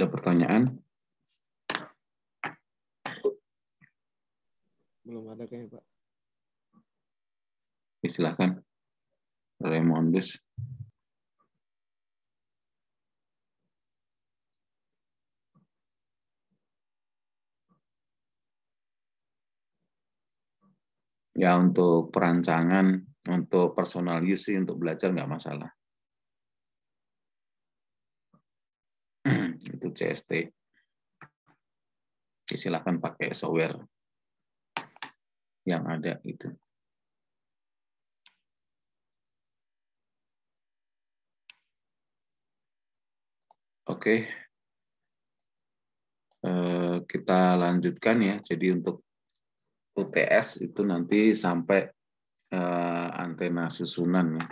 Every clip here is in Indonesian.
Ada pertanyaan? Belum ada kayaknya, Pak. Silakan. Raymondus. Ya, untuk perancangan, untuk personal use sih, untuk belajar nggak masalah. Itu CST. Silakan pakai software yang ada itu. Oke. Kita lanjutkan ya. Jadi untuk UTS itu nanti sampai antena susunan ya.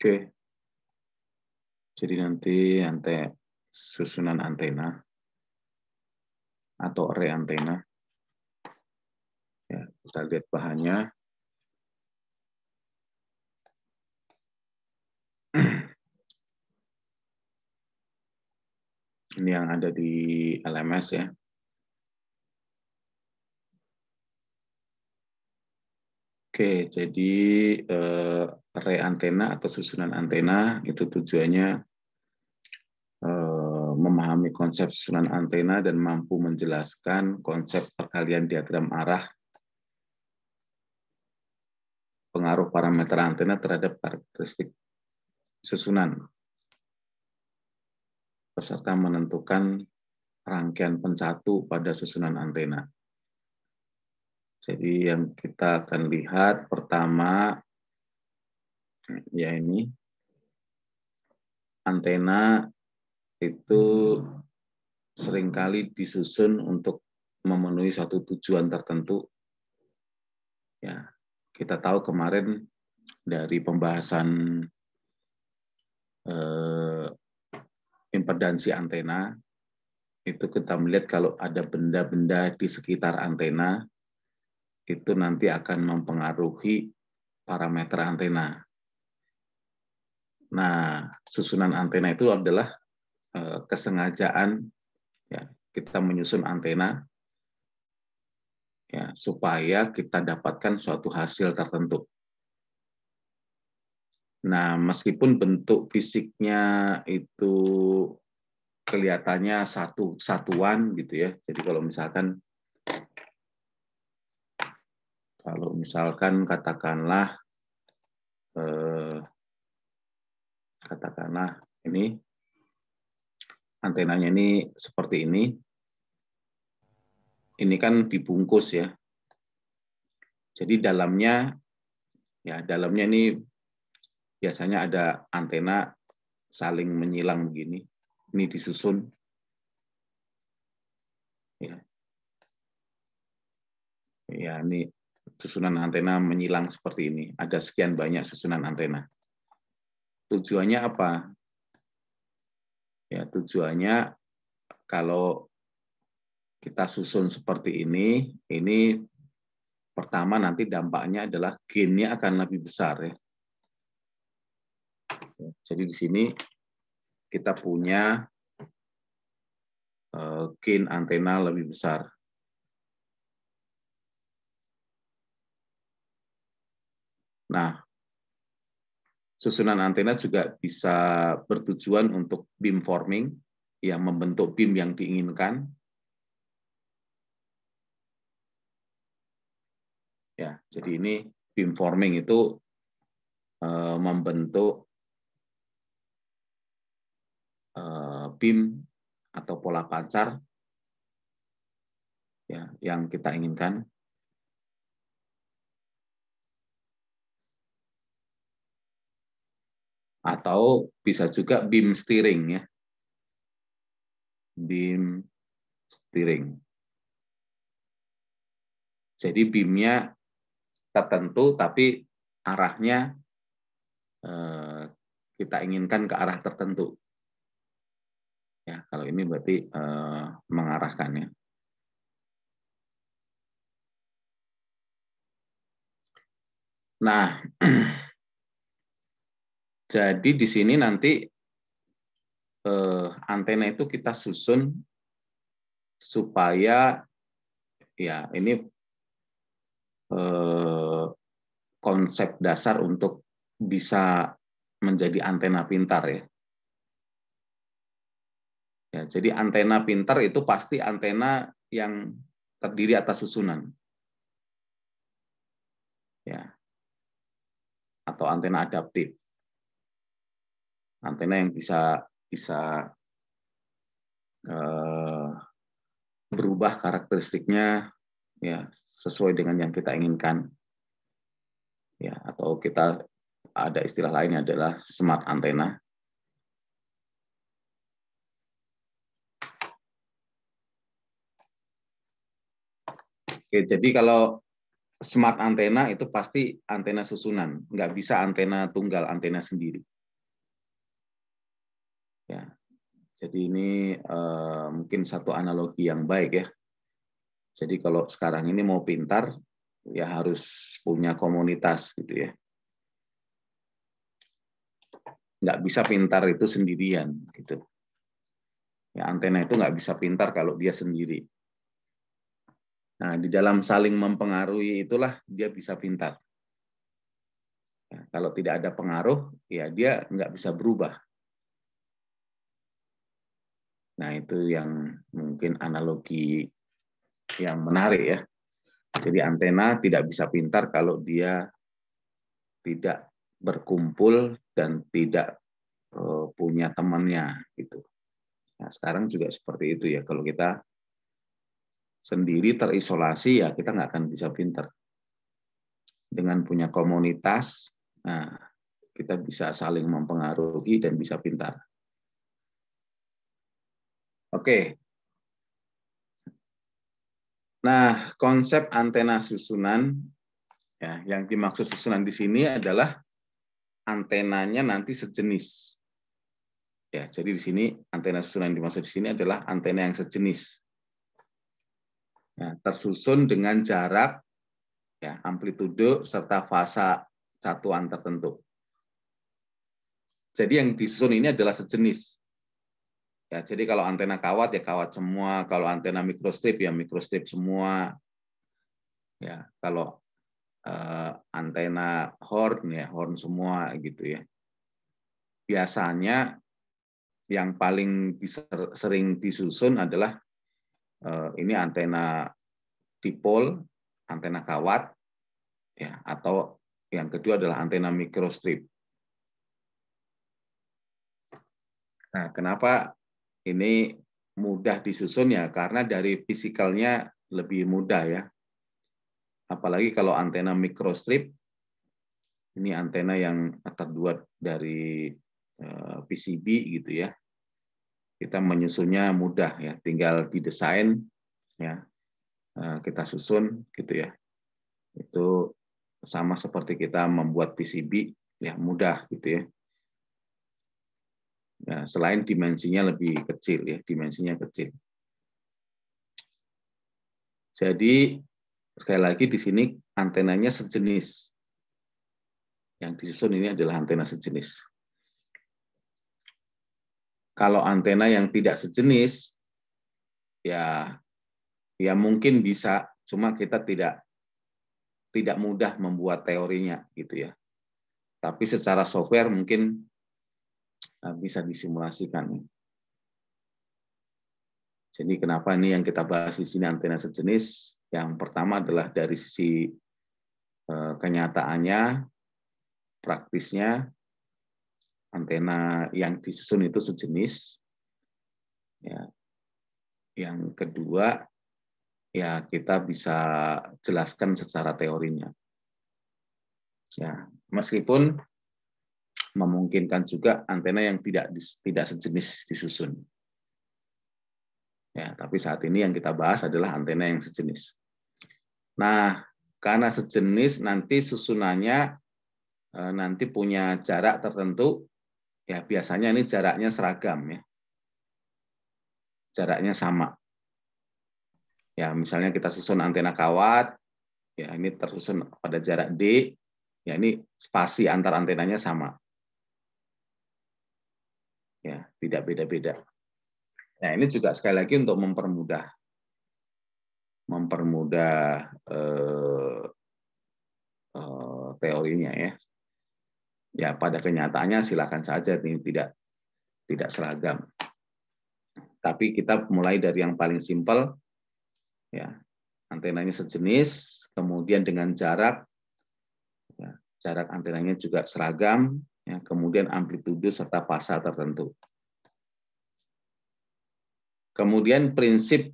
Oke. Jadi nanti susunan antena atau array antena. Ya, kita lihat bahannya. Ini yang ada di LMS ya. Oke, jadi array antena atau susunan antena itu tujuannya memahami konsep susunan antena dan mampu menjelaskan konsep perkalian diagram arah, pengaruh parameter antena terhadap karakteristik susunan, peserta menentukan rangkaian pencatu pada susunan antena. Jadi yang kita akan lihat pertama, ya ini, antena itu seringkali disusun untuk memenuhi satu tujuan tertentu. Ya, kita tahu kemarin dari pembahasan impedansi antena, itu kita melihat kalau ada benda-benda di sekitar antena, itu nanti akan mempengaruhi parameter antena. Nah, susunan antena itu adalah kesengajaan ya, kita menyusun antena ya, supaya kita dapatkan suatu hasil tertentu. Nah, meskipun bentuk fisiknya itu kelihatannya satuan gitu ya. Jadi kalau misalkan katakanlah ini antenanya ini seperti ini. Ini kan dibungkus ya. Jadi dalamnya ini biasanya ada antena saling menyilang begini. Ini disusun. Ya, ini susunan antena menyilang seperti ini. Ada sekian banyak susunan antena. Tujuannya apa? Ya, tujuannya kalau kita susun seperti ini pertama nanti dampaknya adalah gain-nya akan lebih besar ya. Jadi di sini kita punya gain antena lebih besar. Nah, susunan antena juga bisa bertujuan untuk beamforming, yang membentuk beam yang diinginkan. Ya, jadi ini beamforming itu membentuk beam atau pola pancar ya, yang kita inginkan. Atau bisa juga beam steering ya. Beam steering. Jadi beamnya tertentu tapi arahnya kita inginkan ke arah tertentu. Ya, kalau ini berarti mengarahkannya. Nah, jadi di sini nanti antena itu kita susun supaya ya ini konsep dasar untuk bisa menjadi antena pintar ya. Ya, jadi antena pintar itu pasti antena yang terdiri atas susunan. Ya. Atau antena adaptif. Antena yang bisa berubah karakteristiknya ya sesuai dengan yang kita inginkan. Ya, atau kita ada istilah lainnya adalah smart antena. Oke, jadi kalau smart antena itu pasti antena susunan, nggak bisa antena tunggal, antena sendiri. Ya, jadi ini mungkin satu analogi yang baik ya. Jadi kalau sekarang ini mau pintar, ya harus punya komunitas gitu ya. Nggak bisa pintar itu sendirian gitu. Ya, antena itu nggak bisa pintar kalau dia sendiri. Nah, di dalam saling mempengaruhi itulah dia bisa pintar. Ya, kalau tidak ada pengaruh, ya dia nggak bisa berubah. Nah, itu yang mungkin analogi yang menarik ya. Jadi antena tidak bisa pintar kalau dia tidak berkumpul dan tidak punya temannya gitu. Nah, sekarang juga seperti itu ya. Kalau kita sendiri terisolasi ya kita nggak akan bisa pintar. Dengan punya komunitas, nah kita bisa saling mempengaruhi dan bisa pintar. Oke. Nah, konsep antena susunan ya, yang dimaksud susunan di sini adalah antenanya nanti sejenis. Ya, jadi di sini antena susunan yang dimaksud di sini adalah antena yang sejenis. Ya, tersusun dengan jarak, ya, amplitudo serta fasa satuan tertentu. Jadi yang disusun ini adalah sejenis. Ya, jadi kalau antena kawat ya kawat semua, kalau antena mikrostrip ya mikrostrip semua. Ya, kalau antena horn ya horn semua gitu ya. Biasanya yang paling sering disusun adalah ini antena dipol, antena kawat, ya, atau yang kedua adalah antena mikrostrip. Nah, kenapa ini mudah disusun ya? Karena dari fisikalnya lebih mudah ya. Apalagi kalau antena mikrostrip, ini antena yang terbuat dari PCB gitu ya. Kita menyusunnya mudah ya, tinggal didesain ya, kita susun gitu ya. Itu sama seperti kita membuat PCB ya mudah gitu ya. Ya, selain dimensinya lebih kecil ya, dimensinya kecil. Jadi sekali lagi di sini antenanya sejenis. Yang disusun ini adalah antena sejenis. Kalau antena yang tidak sejenis, ya mungkin bisa, cuma kita tidak mudah membuat teorinya gitu ya. Tapi secara software mungkin bisa disimulasikan. Jadi kenapa ini yang kita bahas di sini antena sejenis? Yang pertama adalah dari sisi kenyataannya, praktisnya, antena yang disusun itu sejenis. Ya. Yang kedua, ya kita bisa jelaskan secara teorinya. Ya, meskipun memungkinkan juga antena yang tidak sejenis disusun. Ya, tapi saat ini yang kita bahas adalah antena yang sejenis. Nah, karena sejenis nanti susunannya nanti punya jarak tertentu, ya biasanya ini jaraknya seragam ya. Jaraknya sama. Ya, misalnya kita susun antena kawat, ya ini tersusun pada jarak D, ya ini spasi antar antenanya sama. Ya, tidak beda-beda. Nah, ini juga sekali lagi untuk mempermudah teorinya ya. Ya, pada kenyataannya silakan saja ini tidak seragam. Tapi kita mulai dari yang paling simpel, ya antenanya sejenis, kemudian dengan jarak, ya, jarak antenanya juga seragam, ya, kemudian amplitudo serta fasa tertentu. Kemudian prinsip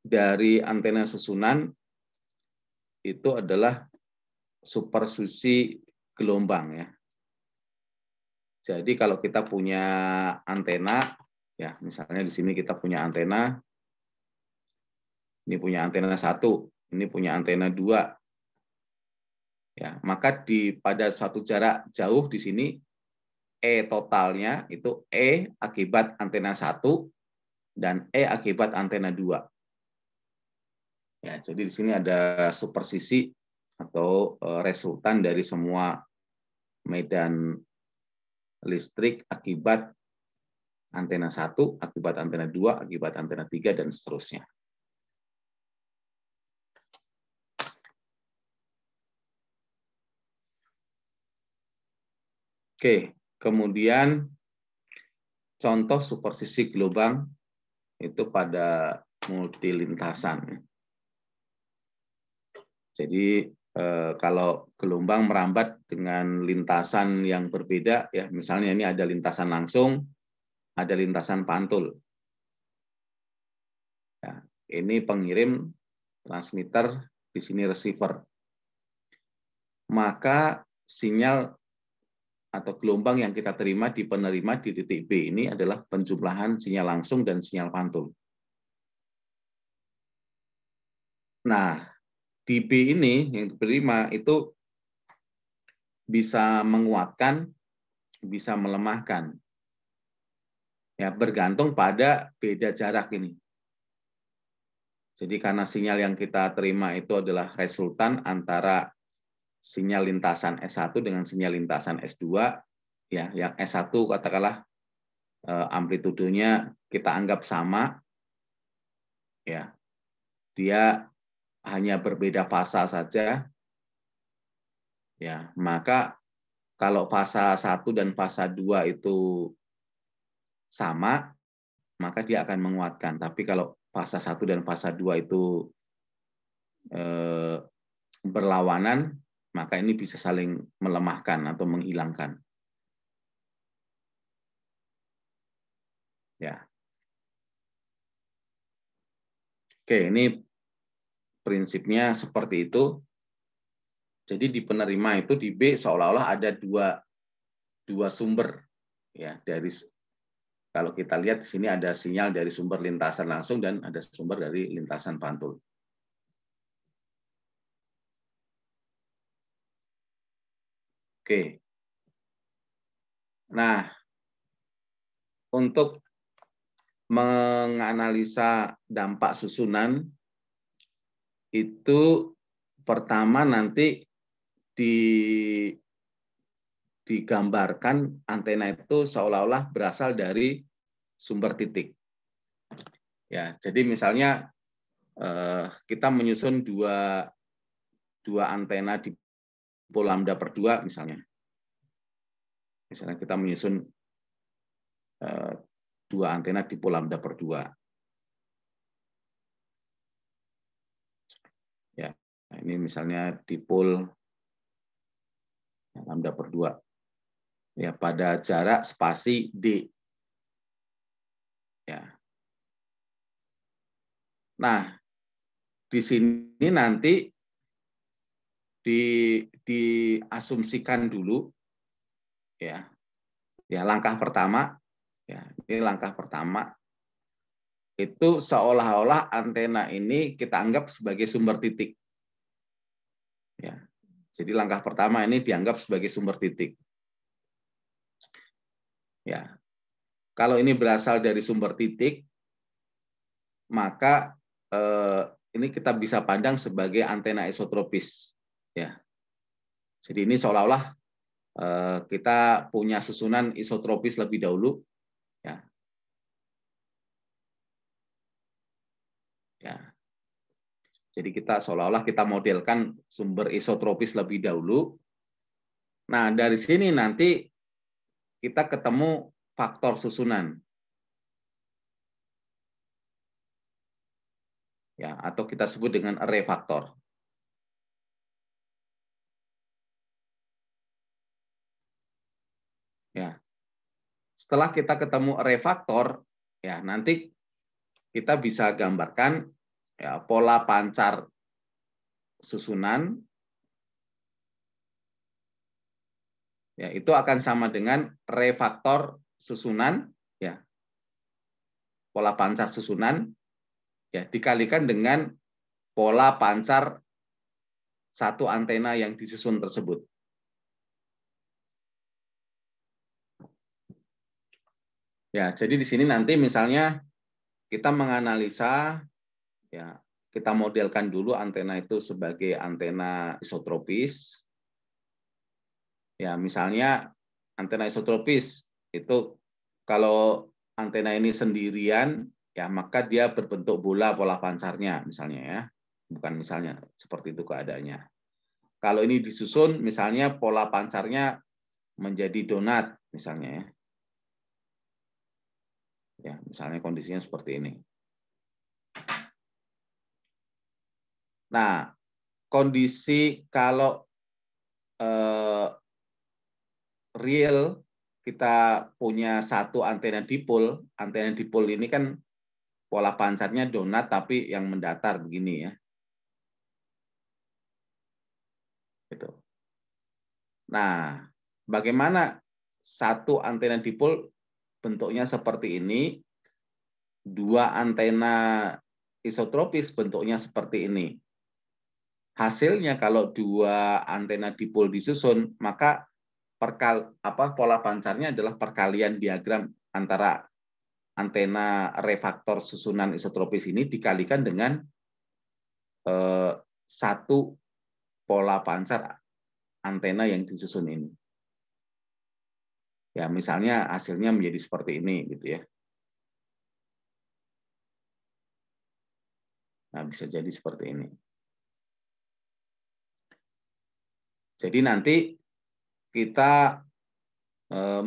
dari antena susunan itu adalah supersusi gelombang ya. Jadi kalau kita punya antena, ya misalnya di sini kita punya antena, ini punya antena 1, ini punya antena 2, ya maka pada satu jarak jauh di sini E totalnya itu E akibat antena 1 dan E akibat antena 2. Ya, jadi di sini ada supersisi atau resultan dari semua medan listrik akibat antena 1, akibat antena 2, akibat antena 3, dan seterusnya. Oke, kemudian contoh supersisi gelombang itu pada multilintasan. Jadi kalau gelombang merambat dengan lintasan yang berbeda, ya misalnya ini ada lintasan langsung, ada lintasan pantul. Ya, ini pengirim, transmitter, di sini receiver. Maka sinyal atau gelombang yang kita terima di penerima di titik B ini adalah penjumlahan sinyal langsung dan sinyal pantul. Nah, di B ini yang diterima itu bisa menguatkan, bisa melemahkan. Ya, bergantung pada beda jarak ini. Jadi karena sinyal yang kita terima itu adalah resultan antara sinyal lintasan S1 dengan sinyal lintasan S2, ya, yang S1 katakanlah amplitudenya kita anggap sama, ya, dia hanya berbeda fasa saja, ya, maka kalau fasa 1 dan fasa 2 itu sama, maka dia akan menguatkan. Tapi kalau fasa 1 dan fasa 2 itu berlawanan, maka ini bisa saling melemahkan atau menghilangkan. Ya. Oke, ini prinsipnya seperti itu. Jadi di penerima itu di B seolah-olah ada dua sumber, ya, dari kalau kita lihat di sini ada sinyal dari sumber lintasan langsung dan ada sumber dari lintasan pantul. Oke. Nah, untuk menganalisa dampak susunan itu pertama nanti digambarkan antena itu seolah-olah berasal dari sumber titik. Ya, jadi misalnya kita menyusun dua antena di pol lambda per 2 misalnya. Misalnya kita menyusun dua antena di pol lambda per 2. Ya, nah ini misalnya dipol lambda per 2. Ya, pada jarak spasi D. Ya. Nah, di sini nanti diasumsikan dulu, ya. Ya, langkah pertama, ya, ini langkah pertama itu seolah-olah antena ini kita anggap sebagai sumber titik. Ya. Jadi langkah pertama ini dianggap sebagai sumber titik. Ya, kalau ini berasal dari sumber titik, maka ini kita bisa pandang sebagai antena isotropis. Ya, jadi ini seolah-olah kita punya susunan isotropis lebih dahulu. Ya, ya. Jadi kita seolah-olah kita modelkan sumber isotropis lebih dahulu. Nah, dari sini nanti kita ketemu faktor susunan. Ya, atau kita sebut dengan array faktor. Ya. Setelah kita ketemu array faktor, ya nanti kita bisa gambarkan ya, pola pancar susunan. Ya, itu akan sama dengan array faktor susunan, ya. Pola pancar susunan ya dikalikan dengan pola pancar satu antena yang disusun tersebut. Ya, jadi di sini nanti misalnya kita menganalisa, ya kita modelkan dulu antena itu sebagai antena isotropis. Ya, misalnya antena isotropis itu kalau antena ini sendirian, ya maka dia berbentuk bola pola pancarnya, misalnya ya, bukan misalnya seperti itu keadaannya. Kalau ini disusun, misalnya pola pancarnya menjadi donat, misalnya ya. Ya, misalnya kondisinya seperti ini. Nah, kondisi kalau real kita punya satu antena dipol ini kan pola pancarnya donat tapi yang mendatar begini ya. Gitu. Nah, bagaimana satu antena dipol bentuknya seperti ini, dua antena isotropis bentuknya seperti ini. Hasilnya kalau dua antena dipol disusun, maka pola pancarnya adalah perkalian diagram antara antena refaktor susunan isotropis ini dikalikan dengan satu pola pancar antena yang disusun ini. Ya, misalnya hasilnya menjadi seperti ini gitu ya. Nah, bisa jadi seperti ini. Jadi nanti kita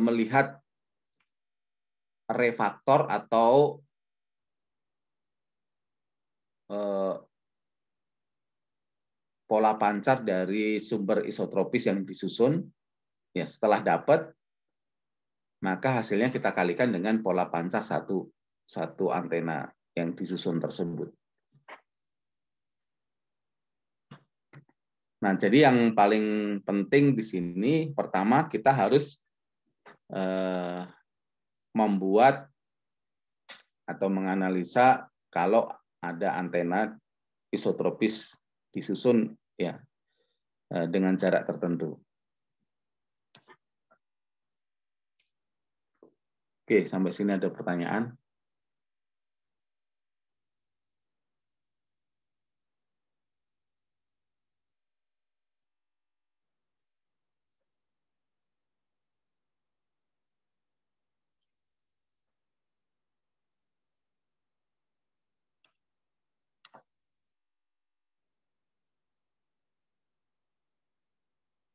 melihat refaktor atau pola pancar dari sumber isotropis yang disusun. Ya, setelah dapat, maka hasilnya kita kalikan dengan pola pancar satu antena yang disusun tersebut. Nah, jadi yang paling penting di sini, pertama kita harus membuat atau menganalisa kalau ada antena isotropis disusun ya dengan jarak tertentu. Oke, sampai sini ada pertanyaan?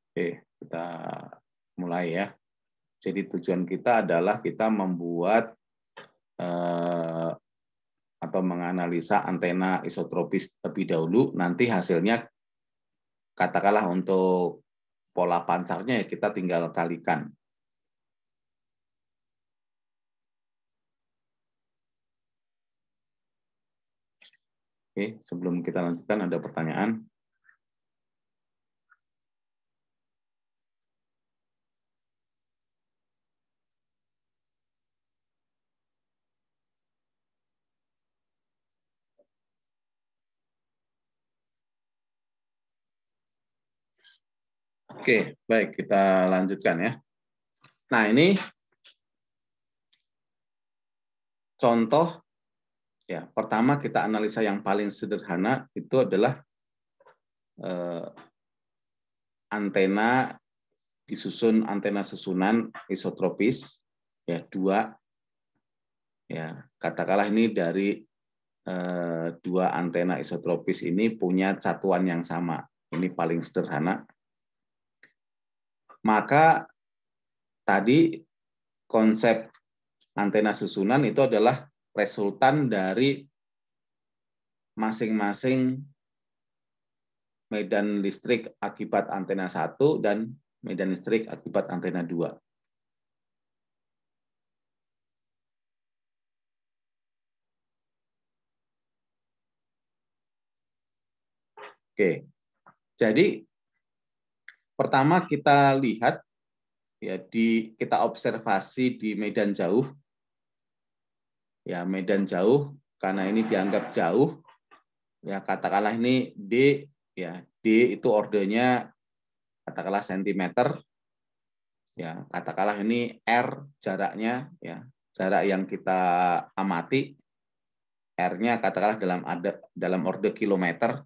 Oke, kita mulai ya. Jadi tujuan kita adalah kita membuat atau menganalisa antena isotropis lebih dahulu. Nanti hasilnya katakanlah untuk pola pancarnya ya kita tinggal kalikan. Oke, sebelum kita lanjutkan ada pertanyaan. Oke, baik, kita lanjutkan ya. Nah, ini contoh ya. Pertama kita analisa yang paling sederhana itu adalah antena disusun antena susunan isotropis ya, 2 ya. Katakanlah ini dari 2 antena isotropis ini punya satuan yang sama. Ini paling sederhana. Maka tadi konsep antena susunan itu adalah resultan dari masing-masing medan listrik akibat antena 1 dan medan listrik akibat antena 2. Oke. Jadi pertama kita lihat ya, kita observasi di medan jauh. Ya, medan jauh karena ini dianggap jauh. Ya, katakanlah ini D ya. D itu ordernya katakanlah sentimeter. Ya, katakanlah ini R jaraknya ya. Jarak yang kita amati R-nya katakanlah dalam order kilometer.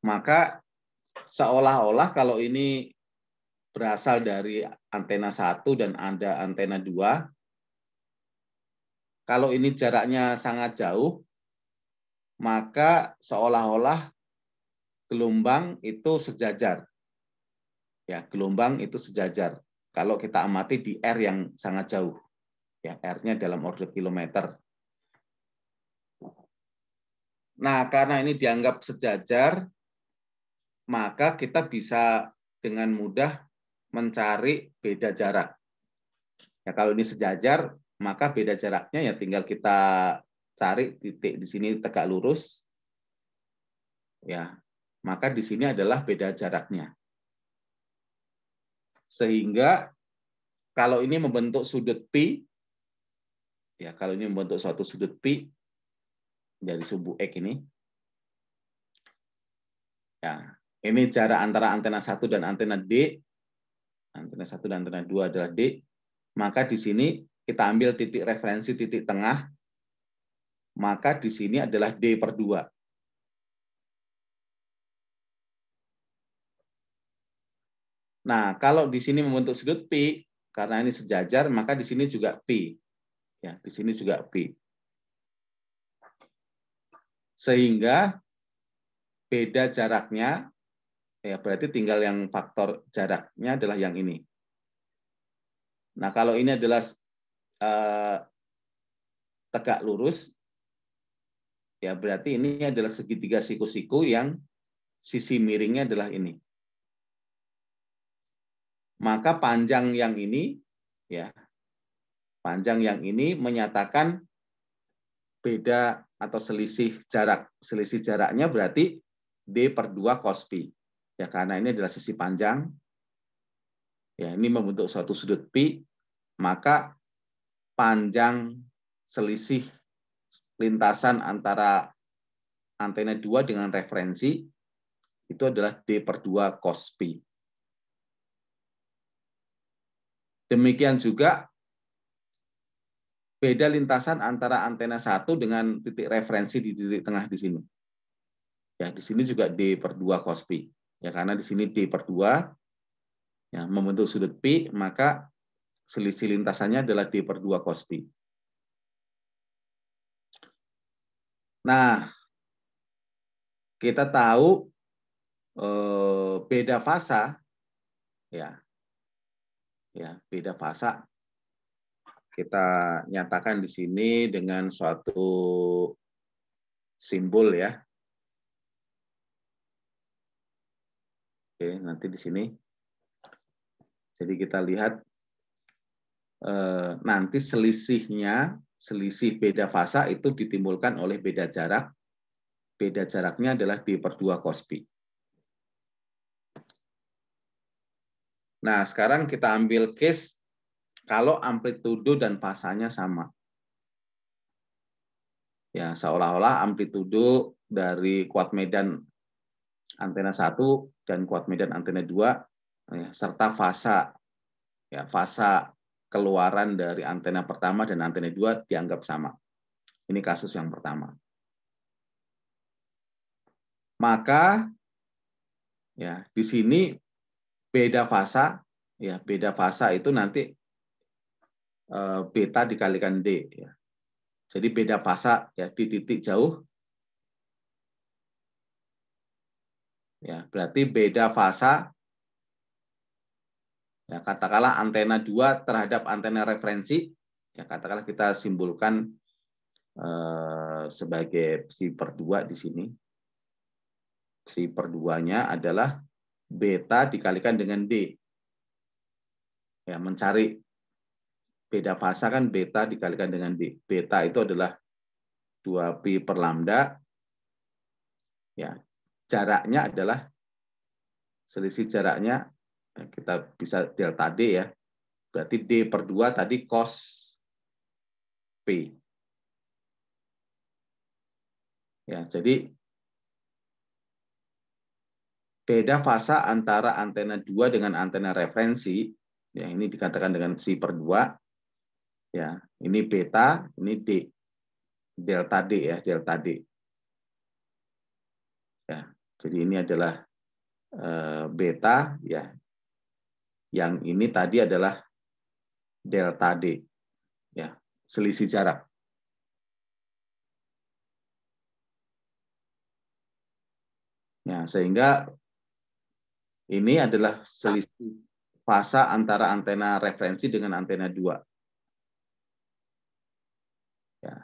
Maka seolah-olah kalau ini berasal dari antena 1 dan ada antena 2, kalau ini jaraknya sangat jauh, maka seolah-olah gelombang itu sejajar. Ya, gelombang itu sejajar. Kalau kita amati di R yang sangat jauh. Ya, R-nya dalam order kilometer. Nah, karena ini dianggap sejajar, maka kita bisa dengan mudah mencari beda jarak. Ya, kalau ini sejajar, maka beda jaraknya ya tinggal kita cari titik di sini tegak lurus. Ya, maka di sini adalah beda jaraknya. Sehingga kalau ini membentuk sudut pi, ya kalau ini membentuk suatu sudut pi dari sumbu X ini, ya ini jarak antara antena 1 dan antena D, antena 1 dan antena 2 adalah D, maka di sini kita ambil titik referensi titik tengah, maka di sini adalah D/2. Nah, kalau di sini membentuk sudut pi, karena ini sejajar, maka di sini juga pi. Ya, di sini juga pi. Sehingga beda jaraknya, ya berarti tinggal yang faktor jaraknya adalah yang ini. Nah, kalau ini adalah tegak lurus, ya berarti ini adalah segitiga siku-siku yang sisi miringnya adalah ini. Maka panjang yang ini, ya, panjang yang ini menyatakan beda atau selisih jarak. Selisih jaraknya berarti D/2 cos pi. Ya, karena ini adalah sisi panjang. Ya, ini membentuk suatu sudut pi, maka panjang selisih lintasan antara antena 2 dengan referensi itu adalah D/2 cos pi. Demikian juga beda lintasan antara antena 1 dengan titik referensi di titik tengah di sini. Ya, di sini juga D/2 cos pi. Ya, karena di sini D/2 ya, membentuk sudut pi, maka selisih lintasannya adalah D/2 cos pi. Nah, kita tahu beda fasa, ya, beda fasa kita nyatakan di sini dengan suatu simbol ya. Oke, nanti di sini. Jadi kita lihat nanti selisih beda fasa itu ditimbulkan oleh beda jarak. Beda jaraknya adalah D/2 cos pi. Nah, sekarang kita ambil case kalau amplitudo dan fasanya sama. Ya, seolah-olah amplitudo dari kuat medan antena 1 dan kuat medan antena 2, ya, serta fasa, ya, fasa keluaran dari antena pertama dan antena 2 dianggap sama. Ini kasus yang pertama. Maka ya di sini beda fasa, ya beda fasa itu nanti beta dikalikan D, ya. Jadi beda fasa ya di titik jauh, ya berarti beda fasa, ya katakanlah antena 2 terhadap antena referensi, ya katakanlah kita simbolkan sebagai psi per 2 di sini. Psi per 2-nya adalah beta dikalikan dengan D. Ya, mencari beda fasa kan beta dikalikan dengan D. Beta itu adalah 2pi per lambda. Ya, jaraknya adalah selisih jaraknya, kita bisa delta D ya. Berarti D per 2 tadi cos P. Ya, jadi beda fasa antara antena 2 dengan antena referensi, ya ini dikatakan dengan psi per 2. Ya, ini beta, ini D. Delta D ya, delta D. Ya, jadi ini adalah beta ya. Yang ini tadi adalah delta D. Ya, selisih jarak. Ya, sehingga ini adalah selisih fasa antara antena referensi dengan antena 2. Ya.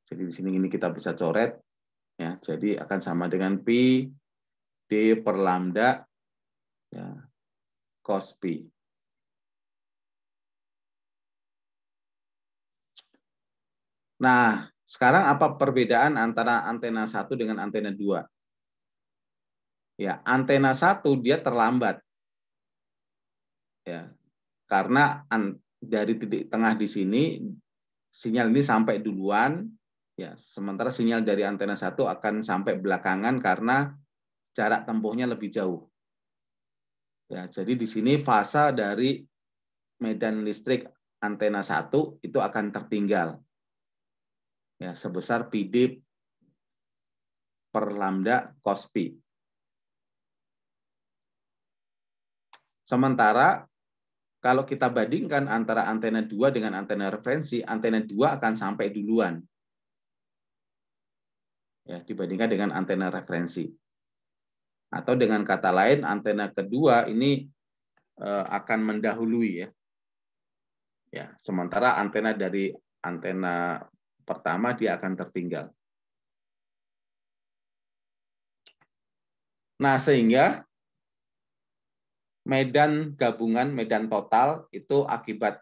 Jadi di sini ini kita bisa coret, ya. Jadi akan sama dengan pi D per lambda, ya, cos pi. Nah, sekarang apa perbedaan antara antena 1 dengan antena 2? Ya, antena 1 dia terlambat. Ya, karena dari titik tengah di sini sinyal ini sampai duluan, ya, sementara sinyal dari antena 1 akan sampai belakangan karena jarak tempuhnya lebih jauh. Ya, jadi di sini fasa dari medan listrik antena 1 itu akan tertinggal. Ya, sebesar pi D per lambda cos pi. Sementara kalau kita bandingkan antara antena 2 dengan antena referensi, antena 2 akan sampai duluan. Ya, dibandingkan dengan antena referensi. Atau dengan kata lain, antena kedua ini akan mendahului ya. Ya, sementara antena dari antena pertama dia akan tertinggal. Nah, sehingga medan gabungan, medan total itu akibat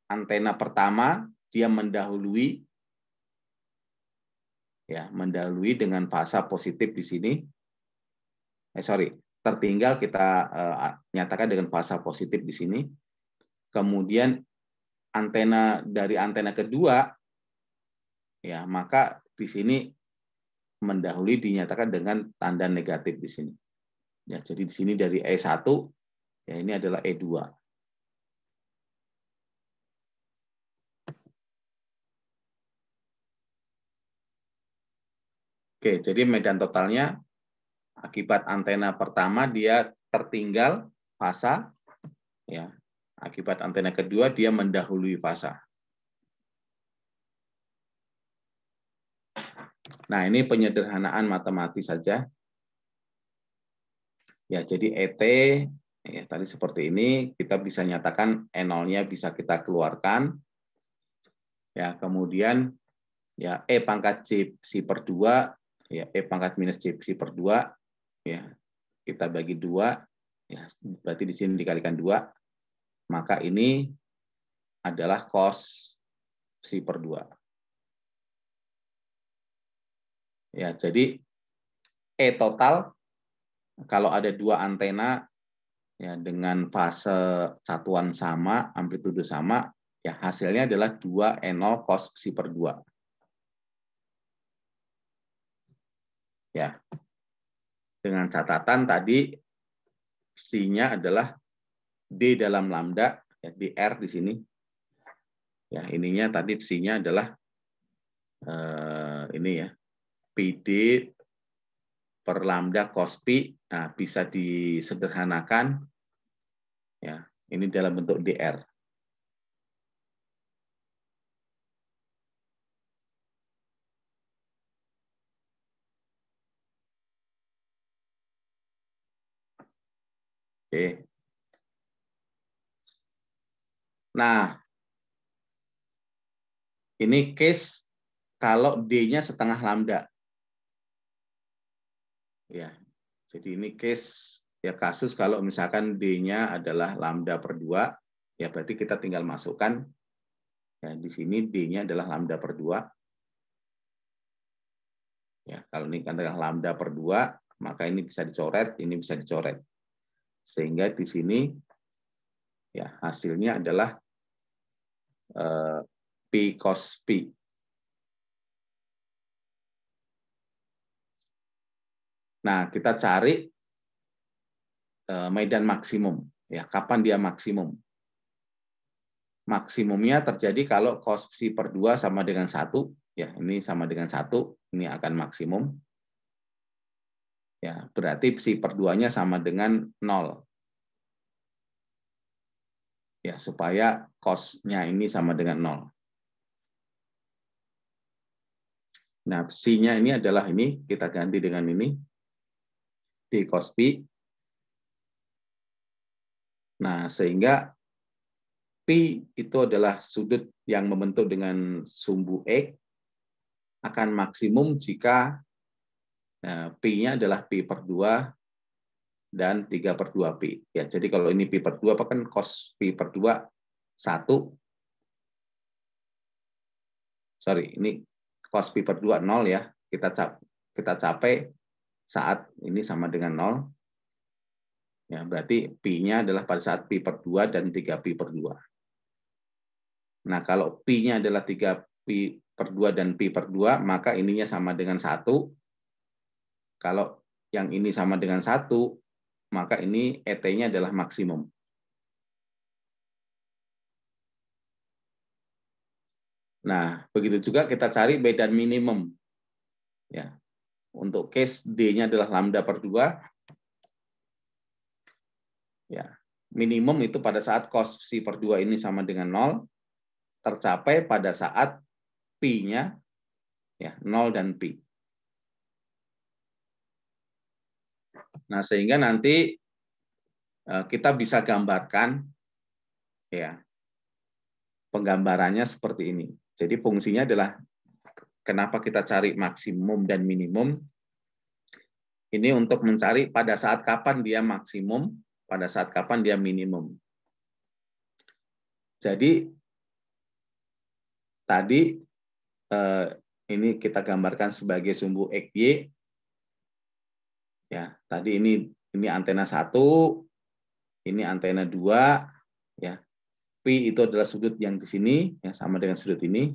antena pertama dia mendahului, ya, mendahului dengan fasa positif di sini. Tertinggal kita nyatakan dengan fasa positif di sini. Kemudian antena dari antena kedua, ya, maka di sini mendahului dinyatakan dengan tanda negatif di sini. Ya, jadi di sini dari E1, ya ini adalah E2. Oke, jadi medan totalnya akibat antena pertama dia tertinggal fasa, ya. Akibat antena kedua dia mendahului fasa. Nah, ini penyederhanaan matematis saja. Ya, jadi ET ya, tadi seperti ini, kita bisa nyatakan E0-nya bisa kita keluarkan. Ya, kemudian ya E pangkat C psi per 2, ya E pangkat minus C psi per 2, ya kita bagi 2, ya berarti di sini dikalikan 2, maka ini adalah cos psi per 2. Ya, jadi E total kalau ada dua antena ya dengan fase satuan sama, amplitudo sama, ya hasilnya adalah 2 E0 cos psi per 2. Ya. Dengan catatan tadi psi-nya adalah D dalam lambda, ya, dr di sini. Ya, ininya tadi psi-nya adalah ini ya, PD per lambda cos pi. Nah, bisa disederhanakan. Ya, ini dalam bentuk dr. Oke. Nah, ini case kalau D-nya setengah lambda. Ya, jadi ini case ya kasus kalau misalkan D-nya adalah lambda per 2, ya berarti kita tinggal masukkan ya di sini D-nya adalah lambda per 2. Ya, kalau ini adalah lambda per 2, maka ini bisa dicoret, ini bisa dicoret. Sehingga di sini ya hasilnya adalah P cos P. Nah, kita cari medan maksimum. Ya, kapan dia maksimum? Maksimumnya terjadi kalau cos psi per 2 sama dengan 1. Ya, ini sama dengan 1. Ini akan maksimum. Ya, berarti psi per 2-nya sama dengan 0. Ya, supaya cos-nya ini sama dengan 0. Nah, psi-nya ini adalah ini, kita ganti dengan ini. D cos pi. Nah, sehingga pi itu adalah sudut yang membentuk dengan sumbu X akan maksimum jika pi-nya adalah pi per 2 dan 3 per 2 pi. Ya, jadi kalau ini pi per 2, kan cos pi per 2 1. Sorry, ini cos pi per 2 0 ya. Kita capai saat ini sama dengan 0. Ya, berarti pi-nya adalah pada saat pi per 2 dan 3 pi per 2. Nah, kalau pi-nya adalah 3 pi per 2 dan pi per 2, maka ininya sama dengan 1. Kalau yang ini sama dengan 1, maka ini ET-nya adalah maksimum. Nah, begitu juga kita cari medan minimum. Ya. Untuk case D-nya adalah lambda per 2. Ya. Minimum itu pada saat cos psi per 2 ini sama dengan 0, tercapai pada saat pi-nya ya 0 dan pi. Nah, sehingga nanti kita bisa gambarkan ya penggambarannya seperti ini. Jadi fungsinya adalah kenapa kita cari maksimum dan minimum. Ini untuk mencari pada saat kapan dia maksimum, pada saat kapan dia minimum. Jadi tadi ini kita gambarkan sebagai sumbu XY. Ya, tadi ini antena 1, ini antena 2, ya. Pi itu adalah sudut yang di sini, ya sama dengan sudut ini.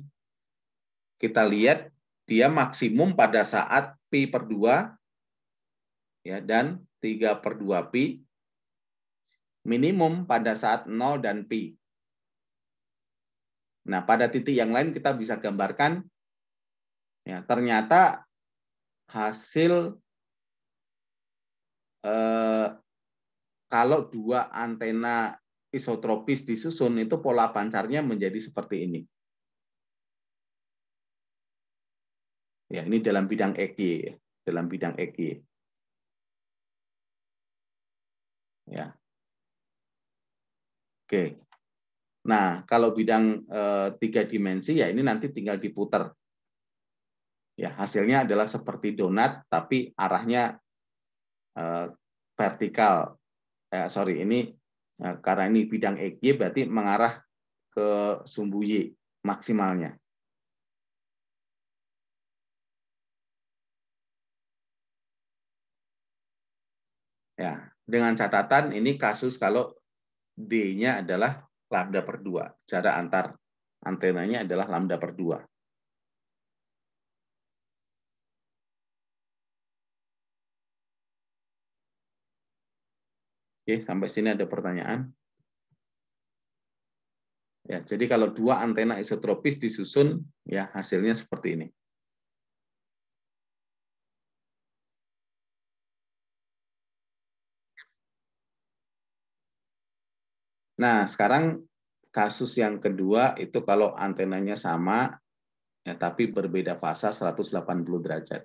Kita lihat dia maksimum pada saat pi per 2 ya dan 3 per 2 pi, minimum pada saat 0 dan pi. Nah, pada titik yang lain kita bisa gambarkan ya ternyata hasil kalau dua antena isotropis disusun itu pola pancarnya menjadi seperti ini. Ya, ini dalam bidang EG, dalam bidang EG. Ya. Oke. Nah, kalau bidang 3 dimensi ya ini nanti tinggal diputar. Ya, hasilnya adalah seperti donat tapi arahnya vertikal. Sorry, ini karena ini bidang EG berarti mengarah ke sumbu Y maksimalnya. Ya, dengan catatan ini kasus kalau D-nya adalah lambda per 2. Jarak antar antenanya adalah lambda per 2. Oke, sampai sini ada pertanyaan? Ya, jadi kalau dua antena isotropis disusun, ya hasilnya seperti ini. Nah, sekarang kasus yang kedua itu kalau antenanya sama, ya, tapi berbeda fasa 180 derajat.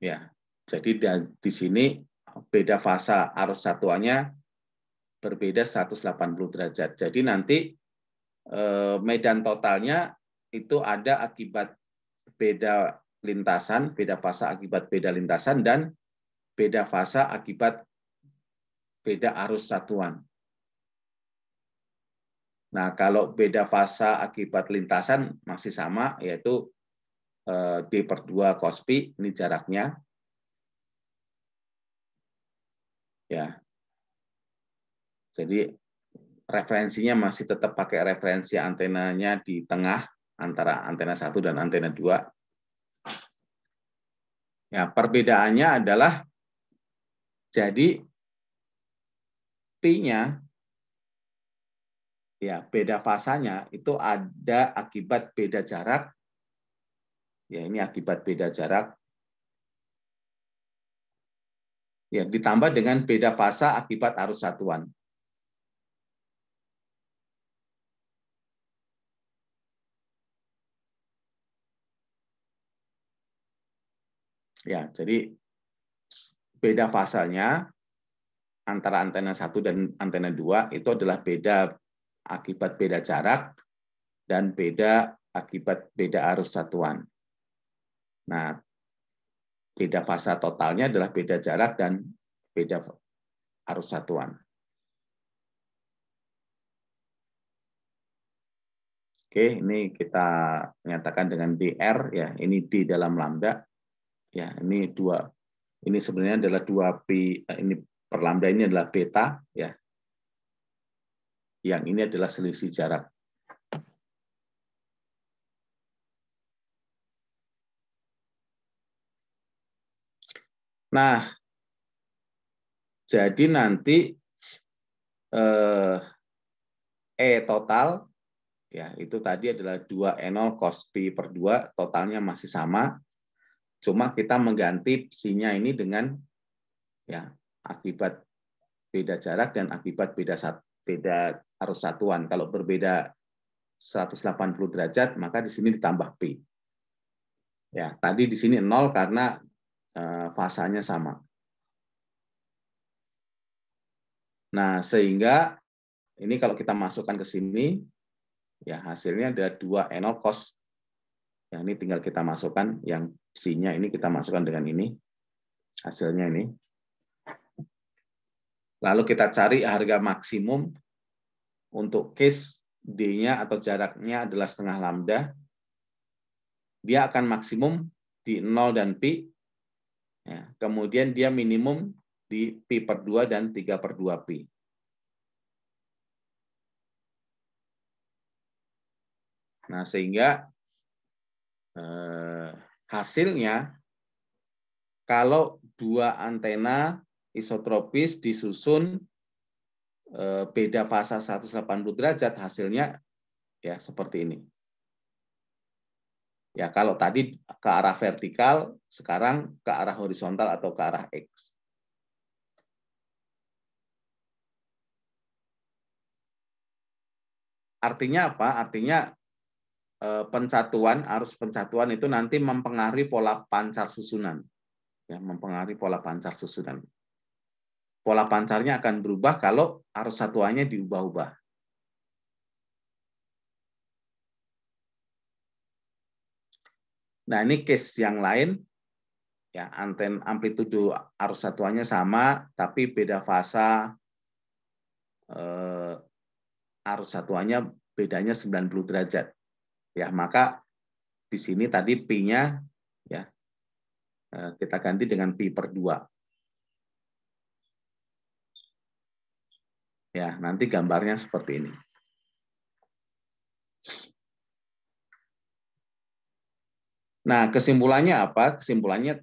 Ya, jadi di sini beda fasa arus satuannya berbeda 180 derajat. Jadi nanti medan totalnya itu ada akibat beda lintasan, beda fasa akibat beda lintasan, dan beda fasa akibat beda arus satuan. Nah, kalau beda fasa akibat lintasan masih sama, yaitu D/2 cos pi, ini jaraknya. Ya, jadi referensinya masih tetap pakai referensi antenanya di tengah antara antena 1 dan antena 2. Ya, perbedaannya adalah jadi P-nya, ya, beda fasanya itu ada akibat beda jarak. Ya, ini akibat beda jarak. Ya, ditambah dengan beda fasa akibat arus satuan. Ya, jadi beda fasanya antara antena 1 dan antena 2 itu adalah beda akibat beda jarak dan beda akibat beda arus satuan. Nah, beda fasa totalnya adalah beda jarak dan beda arus satuan. Oke, ini kita nyatakan dengan dr, ya, ini d dalam lambda, ya, ini dua, ini sebenarnya adalah 2 pi, ini per lambda ini adalah beta, ya, yang ini adalah selisih jarak. Nah, jadi nanti E total, ya, itu tadi adalah 2E0 cos pi per 2, totalnya masih sama, cuma kita mengganti psi-nya ini dengan, ya, akibat beda jarak dan akibat beda arus satuan. Kalau berbeda 180 derajat, maka di sini ditambah pi. Ya, tadi di sini 0 karena fasanya sama. Nah, sehingga ini kalau kita masukkan ke sini, ya, hasilnya ada 2E0 cos. Ya, ini tinggal kita masukkan, yang psi-nya ini kita masukkan dengan ini, hasilnya ini. Lalu kita cari harga maksimum untuk case D-nya atau jaraknya adalah setengah lambda. Dia akan maksimum di 0 dan pi. Ya, kemudian dia minimum di pi per 2 dan 3 per 2 pi. Nah, sehingga hasilnya kalau dua antena isotropis disusun beda fasa 180 derajat, hasilnya ya seperti ini. Ya, kalau tadi ke arah vertikal, sekarang ke arah horizontal atau ke arah X. Artinya apa? Artinya pencatuan, arus pencatuan itu nanti mempengaruhi pola pancar susunan. Ya, mempengaruhi pola pancar susunan. Pola pancarnya akan berubah kalau arus satuannya diubah-ubah. Nah, ini case yang lain, ya, amplitudo arus satuannya sama, tapi beda fasa arus satuannya bedanya 90 derajat. Ya, maka di sini tadi pi-nya, ya, kita ganti dengan pi per 2. Ya, nanti gambarnya seperti ini. Nah, kesimpulannya apa? Kesimpulannya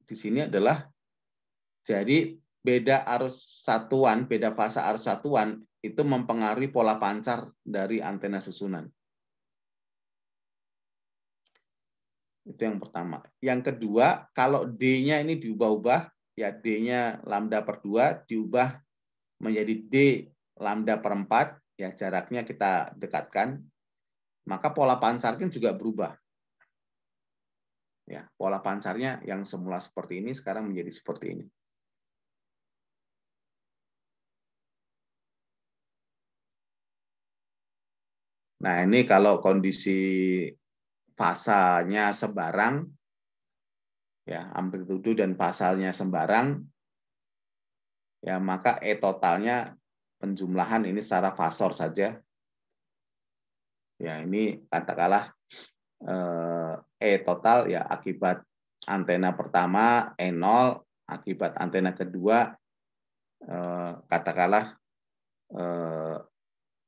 di sini adalah jadi beda arus satuan, beda fase arus satuan itu mempengaruhi pola pancar dari antena susunan. Itu yang pertama. Yang kedua, kalau D-nya ini diubah-ubah, ya D-nya lambda per 2 diubah menjadi D lambda per 4, ya jaraknya kita dekatkan, maka pola pancarnya juga berubah. Ya, pola pancarnya yang semula seperti ini sekarang menjadi seperti ini. Nah, ini kalau kondisi fasanya sembarang, ya amplitudo dan fasalnya sembarang, ya maka E totalnya penjumlahan ini secara fasor saja. Ya, ini katakanlah E total ya akibat antena pertama E0, akibat antena kedua katakanlah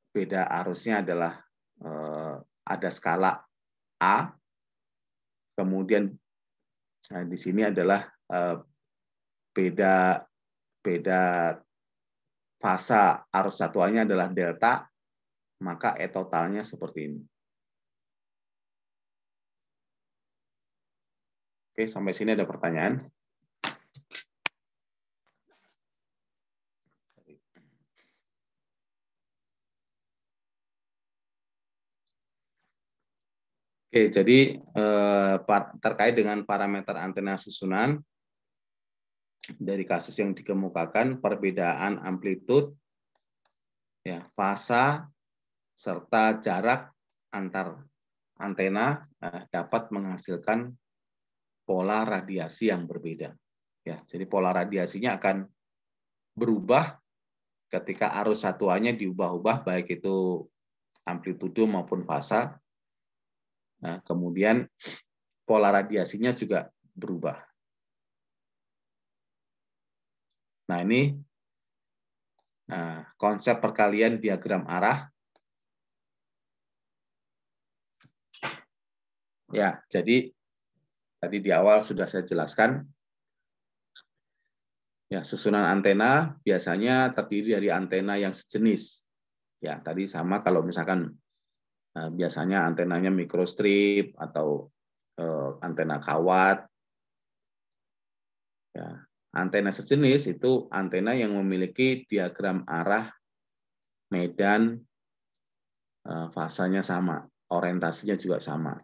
beda arusnya adalah ada skala A, kemudian di sini adalah beda fase arus satuannya adalah delta, maka E totalnya seperti ini. Oke, sampai sini ada pertanyaan? Oke, jadi terkait dengan parameter antena susunan, dari kasus yang dikemukakan, perbedaan amplitude, ya, fasa, serta jarak antar antena dapat menghasilkan pola radiasi yang berbeda. Ya, jadi pola radiasinya akan berubah ketika arus satuannya diubah-ubah, baik itu amplitudo maupun fasa. Nah, kemudian pola radiasinya juga berubah. Nah, ini konsep perkalian diagram arah. Ya, jadi tadi di awal sudah saya jelaskan. Ya, susunan antena biasanya terdiri dari antena yang sejenis. Ya, tadi sama kalau misalkan biasanya antenanya microstrip atau antena kawat. Ya, antena sejenis itu antena yang memiliki diagram arah, medan, fasanya sama, orientasinya juga sama.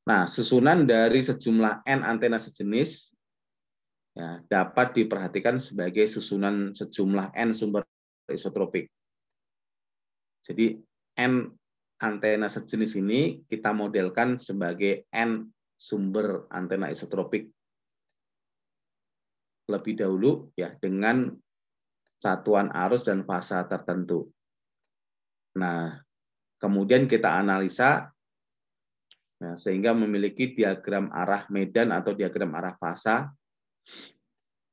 Nah, susunan dari sejumlah N antena sejenis ya, dapat diperhatikan sebagai susunan sejumlah N sumber isotropik. Jadi N antena sejenis ini kita modelkan sebagai N sumber antena isotropik lebih dahulu ya dengan satuan arus dan fasa tertentu. Nah, kemudian kita analisa ya, sehingga memiliki diagram arah medan atau diagram arah fasa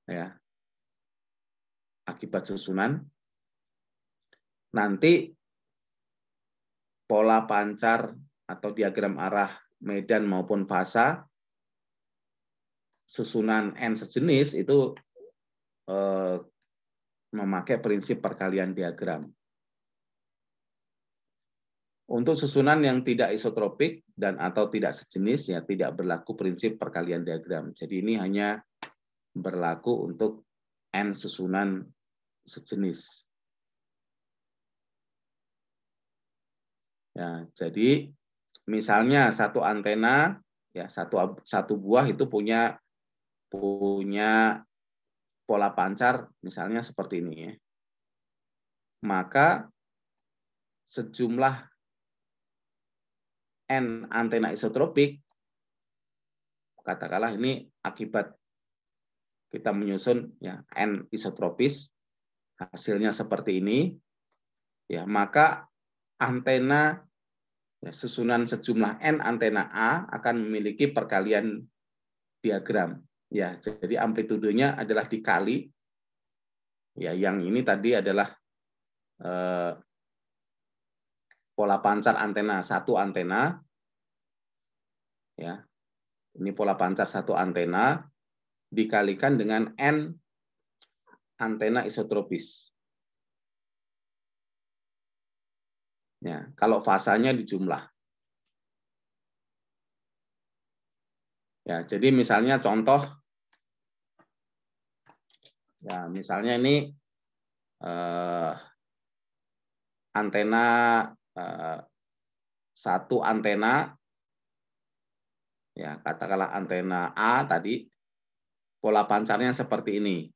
ya akibat susunan. Nanti pola pancar atau diagram arah medan maupun fasa susunan N sejenis itu memakai prinsip perkalian diagram. Untuk susunan yang tidak isotropik dan atau tidak sejenis ya tidak berlaku prinsip perkalian diagram. Jadi ini hanya berlaku untuk N susunan sejenis. Ya, jadi misalnya satu antena ya satu buah itu punya pola pancar misalnya seperti ini ya. Maka sejumlah N antena isotropik katakanlah ini akibat kita menyusun ya N isotropis hasilnya seperti ini ya, maka antena ya, susunan sejumlah N antena A akan memiliki perkalian diagram. Ya, jadi amplitudenya adalah dikali. Ya, yang ini tadi adalah pola pancar antena satu antena, ya, ini pola pancar satu antena dikalikan dengan N antena isotropis. Ya, kalau fasanya dijumlah. Ya, jadi misalnya contoh, ya misalnya ini antena satu antena, ya katakanlah antena A tadi, pola pancarnya seperti ini.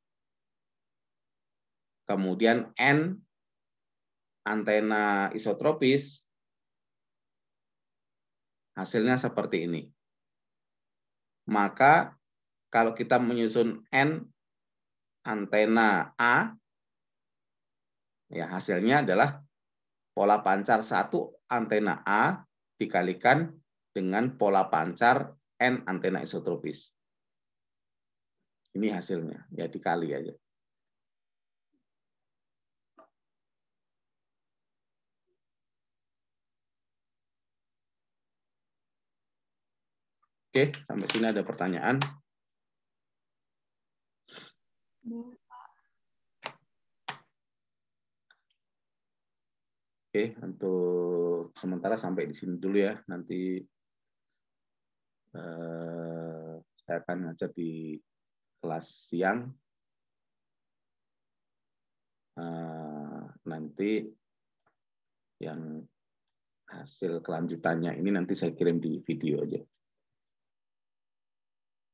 Kemudian N antena isotropis, hasilnya seperti ini. Maka kalau kita menyusun N antena A, ya hasilnya adalah pola pancar satu antena A dikalikan dengan pola pancar N antena isotropis. Ini hasilnya, ya dikali aja. Oke, sampai sini ada pertanyaan? Oke, untuk sementara sampai di sini dulu ya. Nanti saya akan ngajar di kelas siang. Nanti yang hasil kelanjutannya ini nanti saya kirim di video aja.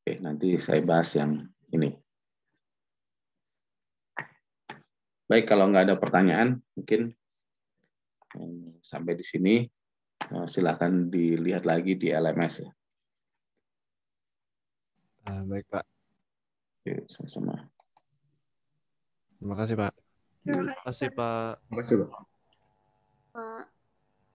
Oke, nanti saya bahas yang ini. Baik, kalau nggak ada pertanyaan, mungkin sampai di sini. Silakan dilihat lagi di LMS ya. Baik, Pak. Oke, sama-sama. Terima kasih, Pak. Terima kasih, Pak. Terima kasih, Pak. Pak.